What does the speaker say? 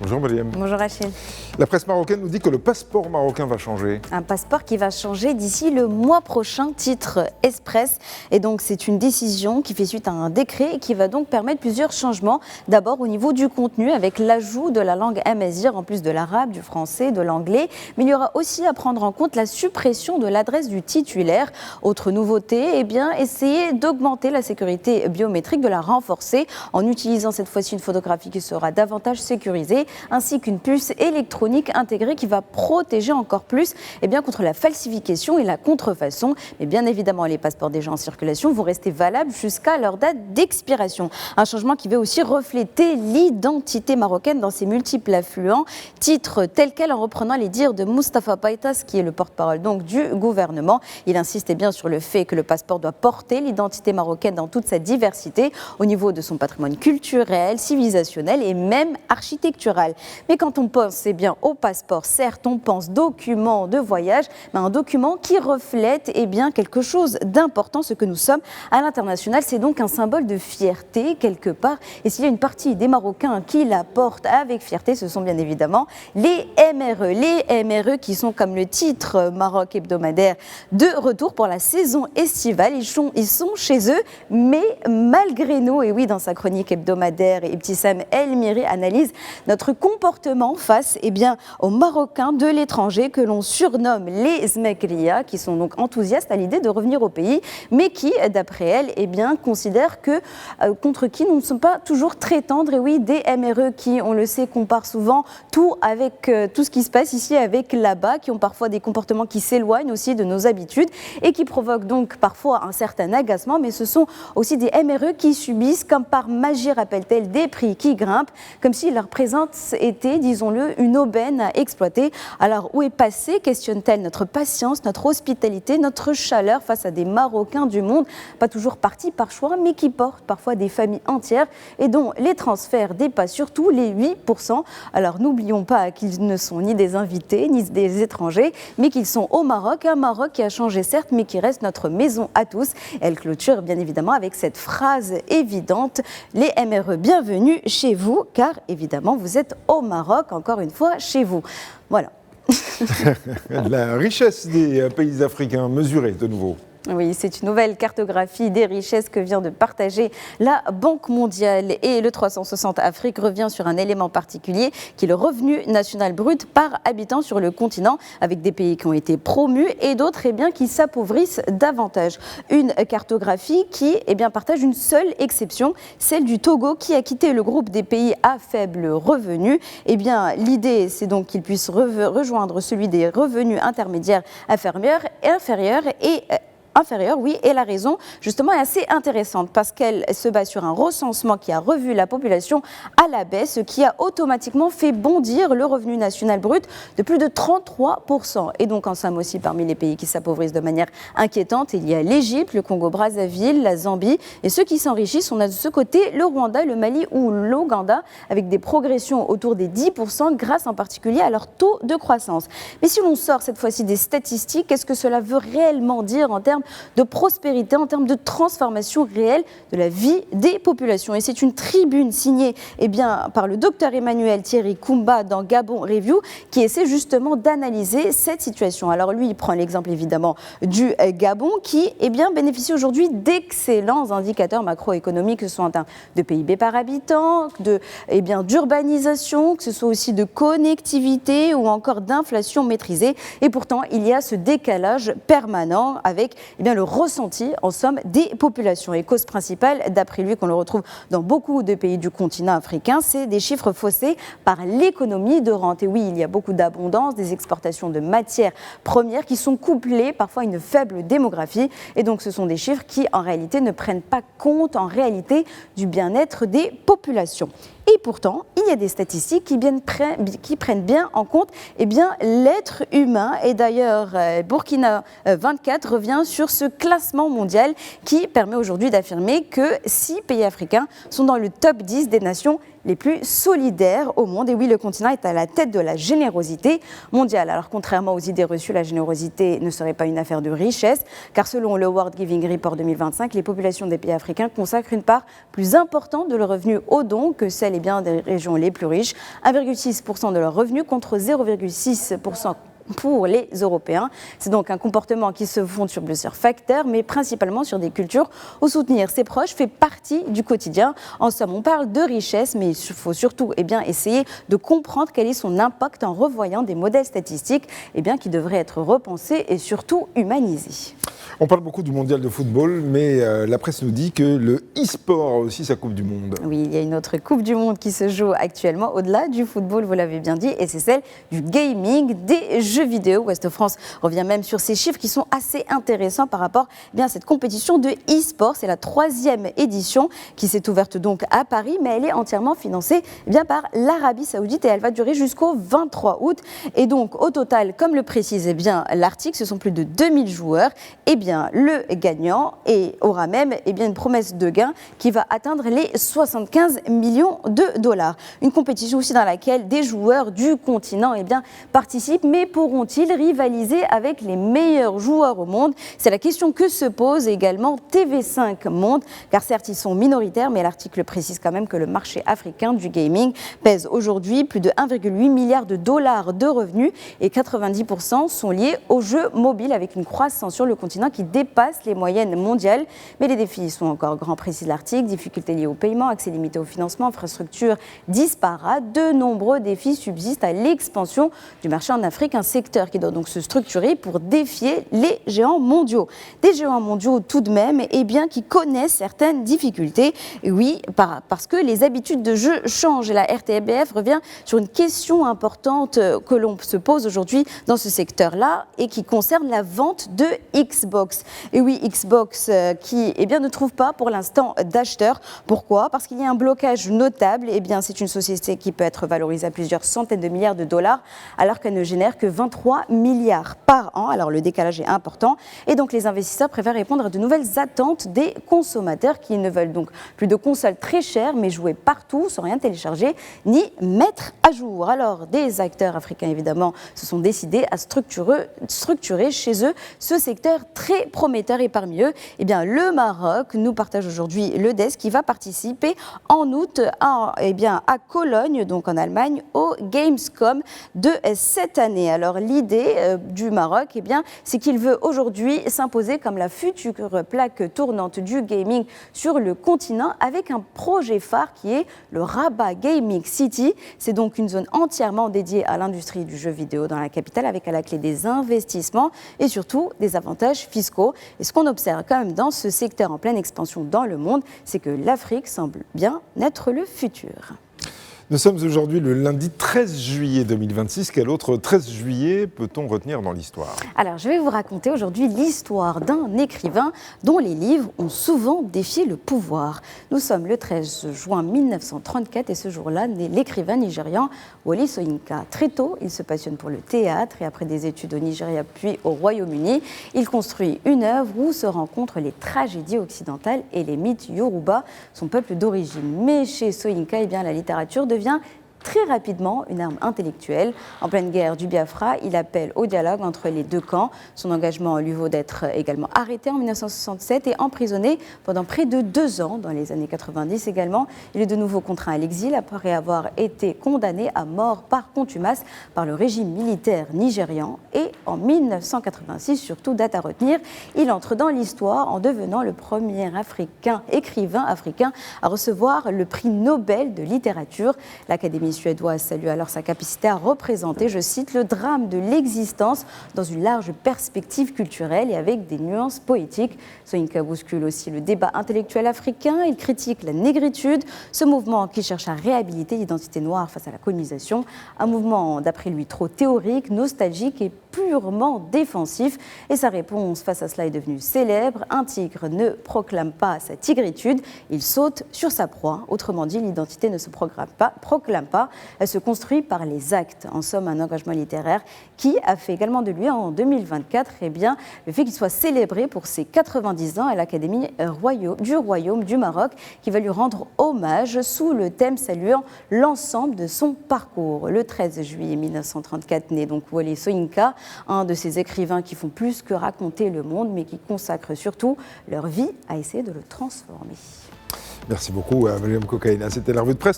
Bonjour Mariam. Bonjour Rachel. La presse marocaine nous dit que le passeport marocain va changer. Un passeport qui va changer d'ici le mois prochain, titre Express. Et donc c'est une décision qui fait suite à un décret et qui va donc permettre plusieurs changements. D'abord au niveau du contenu avec l'ajout de la langue amazigh en plus de l'arabe, du français, de l'anglais. Mais il y aura aussi à prendre en compte la suppression de l'adresse du titulaire. Autre nouveauté, essayer d'augmenter la sécurité biométrique, de la renforcer en utilisant cette fois-ci une photographie qui sera davantage sécurisée, ainsi qu'une puce électronique intégrée qui va protéger encore plus contre la falsification et la contrefaçon. Mais bien évidemment, les passeports déjà en circulation vont rester valables jusqu'à leur date d'expiration. Un changement qui va aussi refléter l'identité marocaine dans ses multiples affluents. Titre tel quel en reprenant les dires de Moustapha Paitas, qui est le porte-parole donc du gouvernement. Il insiste sur le fait que le passeport doit porter l'identité marocaine dans toute sa diversité au niveau de son patrimoine culturel, civilisationnel et même architectural. Mais quand on pense au passeport, certes on pense document de voyage, mais un document qui reflète quelque chose d'important, ce que nous sommes à l'international. C'est donc un symbole de fierté quelque part. Et s'il y a une partie des Marocains qui la portent avec fierté, ce sont bien évidemment les MRE. Les MRE qui sont, comme le titre Maroc hebdomadaire, de retour pour la saison estivale. Ils sont chez eux, mais malgré nous, et oui, dans sa chronique hebdomadaire, Ibtissam El Miri analyse notre comportement face aux Marocains de l'étranger que l'on surnomme les Zmekria, qui sont donc enthousiastes à l'idée de revenir au pays, mais qui, d'après elle, considèrent que contre qui nous ne sommes pas toujours très tendres. Et oui, des MRE qui, on le sait, comparent souvent tout avec tout ce qui se passe ici avec là-bas, qui ont parfois des comportements qui s'éloignent aussi de nos habitudes et qui provoquent donc parfois un certain agacement, mais ce sont aussi des MRE qui subissent, comme par magie, rappelle-t-elle, des prix qui grimpent, comme si leur présence était, disons-le, une aubaine à exploiter. Alors, où est passée, questionne-t-elle, notre patience, notre hospitalité, notre chaleur face à des Marocains du monde, pas toujours partis par choix, mais qui portent parfois des familles entières et dont les transferts dépassent surtout les 8%. Alors, n'oublions pas qu'ils ne sont ni des invités, ni des étrangers, mais qu'ils sont au Maroc, un Maroc qui a changé certes, mais qui reste notre maison à tous. Elle clôture bien évidemment avec cette phrase évidente: les MRE, bienvenue chez vous, car évidemment vous êtes au Maroc, encore une fois, chez vous. Voilà. La richesse des pays africains mesurée de nouveau. Oui, c'est une nouvelle cartographie des richesses que vient de partager la Banque mondiale. Et le 360 Afrique revient sur un élément particulier qui est le revenu national brut par habitant sur le continent, avec des pays qui ont été promus et d'autres qui s'appauvrissent davantage. Une cartographie qui partage une seule exception, celle du Togo, qui a quitté le groupe des pays à faible revenu. L'idée, c'est donc qu'il puisse rejoindre celui des revenus intermédiaires inférieurs et la raison, justement, est assez intéressante parce qu'elle se base sur un recensement qui a revu la population à la baisse, ce qui a automatiquement fait bondir le revenu national brut de plus de 33%. Et donc, en somme aussi, parmi les pays qui s'appauvrissent de manière inquiétante, il y a l'Égypte, le Congo-Brazzaville, la Zambie, et ceux qui s'enrichissent, on a de ce côté le Rwanda, le Mali ou l'Ouganda, avec des progressions autour des 10% grâce en particulier à leur taux de croissance. Mais si l'on sort cette fois-ci des statistiques, qu'est-ce que cela veut réellement dire en termes de prospérité, en termes de transformation réelle de la vie des populations? Et c'est une tribune signée par le docteur Emmanuel Thierry Koumba dans Gabon Review qui essaie justement d'analyser cette situation. Alors lui, il prend l'exemple évidemment du Gabon qui bénéficie aujourd'hui d'excellents indicateurs macroéconomiques, que ce soit en termes de PIB par habitant, d'urbanisation, que ce soit aussi de connectivité ou encore d'inflation maîtrisée. Et pourtant, il y a ce décalage permanent avec le ressenti, en somme, des populations. Et cause principale, d'après lui, qu'on le retrouve dans beaucoup de pays du continent africain, c'est des chiffres faussés par l'économie de rente. Et oui, il y a beaucoup d'abondance, des exportations de matières premières qui sont couplées parfois à une faible démographie. Et donc, ce sont des chiffres qui, en réalité, ne prennent pas compte, en réalité, du bien-être des populations. Et pourtant, il y a des statistiques qui prennent bien en compte l'être humain. Et d'ailleurs, Burkina 24 revient sur ce classement mondial qui permet aujourd'hui d'affirmer que 6 pays africains sont dans le top 10 des nations les plus solidaires au monde. Et oui, le continent est à la tête de la générosité mondiale. Alors contrairement aux idées reçues, la générosité ne serait pas une affaire de richesse, car selon le World Giving Report 2025, les populations des pays africains consacrent une part plus importante de leurs revenus aux dons que celle des régions les plus riches, 1,6% de leurs revenus contre 0,6% pour les Européens. C'est donc un comportement qui se fonde sur plusieurs facteurs, mais principalement sur des cultures où soutenir ses proches fait partie du quotidien. En somme, on parle de richesse, mais il faut surtout essayer de comprendre quel est son impact en revoyant des modèles statistiques qui devraient être repensés et surtout humanisés. On parle beaucoup du mondial de football, mais la presse nous dit que le e-sport a aussi sa Coupe du Monde. Oui, il y a une autre Coupe du Monde qui se joue actuellement au-delà du football, vous l'avez bien dit, et c'est celle du gaming, des jeux vidéo. Ouest France revient même sur ces chiffres qui sont assez intéressants par rapport à cette compétition de e-sport. C'est la 3e édition qui s'est ouverte donc à Paris, mais elle est entièrement financée par l'Arabie Saoudite et elle va durer jusqu'au 23 août. Et donc au total, comme le précise l'article, ce sont plus de 2000 joueurs. Le gagnant aura même une promesse de gain qui va atteindre les 75 millions de dollars. Une compétition aussi dans laquelle des joueurs du continent participent, mais pourront-ils rivaliser avec les meilleurs joueurs au monde? C'est la question que se pose également TV5 Monde, car certes ils sont minoritaires, mais l'article précise quand même que le marché africain du gaming pèse aujourd'hui plus de 1,8 milliard de dollars de revenus et 90% sont liés aux jeux mobiles avec une croissance sur le continent qui dépasse les moyennes mondiales. Mais les défis sont encore grands, précise l'article. Difficultés liées au paiement, accès limité au financement, infrastructures disparates. De nombreux défis subsistent à l'expansion du marché en Afrique, un secteur qui doit donc se structurer pour défier les géants mondiaux. Des géants mondiaux tout de même, qui connaissent certaines difficultés. Et oui, parce que les habitudes de jeu changent. La RTBF revient sur une question importante que l'on se pose aujourd'hui dans ce secteur-là et qui concerne la vente de Xbox. Et oui, Xbox qui ne trouve pas pour l'instant d'acheteurs. Pourquoi? Parce qu'il y a un blocage notable. C'est une société qui peut être valorisée à plusieurs centaines de milliards de dollars alors qu'elle ne génère que 23 milliards par an. Alors le décalage est important et donc les investisseurs préfèrent répondre à de nouvelles attentes des consommateurs qui ne veulent donc plus de consoles très chères mais jouer partout sans rien télécharger ni mettre à jour. Alors des acteurs africains évidemment se sont décidés à structurer chez eux ce secteur très prometteurs et parmi eux, le Maroc nous partage aujourd'hui le desk qui va participer en août à Cologne, donc en Allemagne, au Gamescom de cette année. Alors l'idée du Maroc, c'est qu'il veut aujourd'hui s'imposer comme la future plaque tournante du gaming sur le continent avec un projet phare qui est le Rabat Gaming City. C'est donc une zone entièrement dédiée à l'industrie du jeu vidéo dans la capitale avec à la clé des investissements et surtout des avantages fiscaux. Et ce qu'on observe quand même dans ce secteur en pleine expansion dans le monde, c'est que l'Afrique semble bien être le futur. Nous sommes aujourd'hui le lundi 13 juillet 2026. Quel autre 13 juillet peut-on retenir dans l'histoire? Alors, je vais vous raconter aujourd'hui l'histoire d'un écrivain dont les livres ont souvent défié le pouvoir. Nous sommes le 13 juin 1934 et ce jour-là naît l'écrivain nigérian Wole Soyinka. Très tôt, il se passionne pour le théâtre et après des études au Nigeria puis au Royaume-Uni, il construit une œuvre où se rencontrent les tragédies occidentales et les mythes Yoruba, son peuple d'origine. Mais chez Soyinka, la littérature devient très rapidement une arme intellectuelle. En pleine guerre du Biafra, il appelle au dialogue entre les deux camps. Son engagement lui vaut d'être également arrêté en 1967 et emprisonné pendant près de 2 ans dans les années 90 également. Il est de nouveau contraint à l'exil après avoir été condamné à mort par contumace par le régime militaire nigérian. Et en 1986, surtout date à retenir, il entre dans l'histoire en devenant le premier écrivain africain à recevoir le prix Nobel de littérature. L'Académie suédoise salue alors sa capacité à représenter, je cite, le drame de l'existence dans une large perspective culturelle et avec des nuances poétiques. Soyinka bouscule aussi le débat intellectuel africain, il critique la négritude, ce mouvement qui cherche à réhabiliter l'identité noire face à la colonisation, un mouvement d'après lui trop théorique, nostalgique et purement défensif. Et sa réponse face à cela est devenue célèbre, un tigre ne proclame pas sa tigritude, il saute sur sa proie. Autrement dit, l'identité ne se proclame pas, pas, elle se construit par les actes. En somme, un engagement littéraire qui a fait également de lui, en 2024, le fait qu'il soit célébré pour ses 90 ans à l'Académie du Royaume du Maroc, qui va lui rendre hommage sous le thème saluant l'ensemble de son parcours. Le 13 juillet 1934 naît donc Wole Soyinka, un de ces écrivains qui font plus que raconter le monde, mais qui consacrent surtout leur vie à essayer de le transformer. Merci beaucoup à Mariam Kokaina. C'était la revue de presse.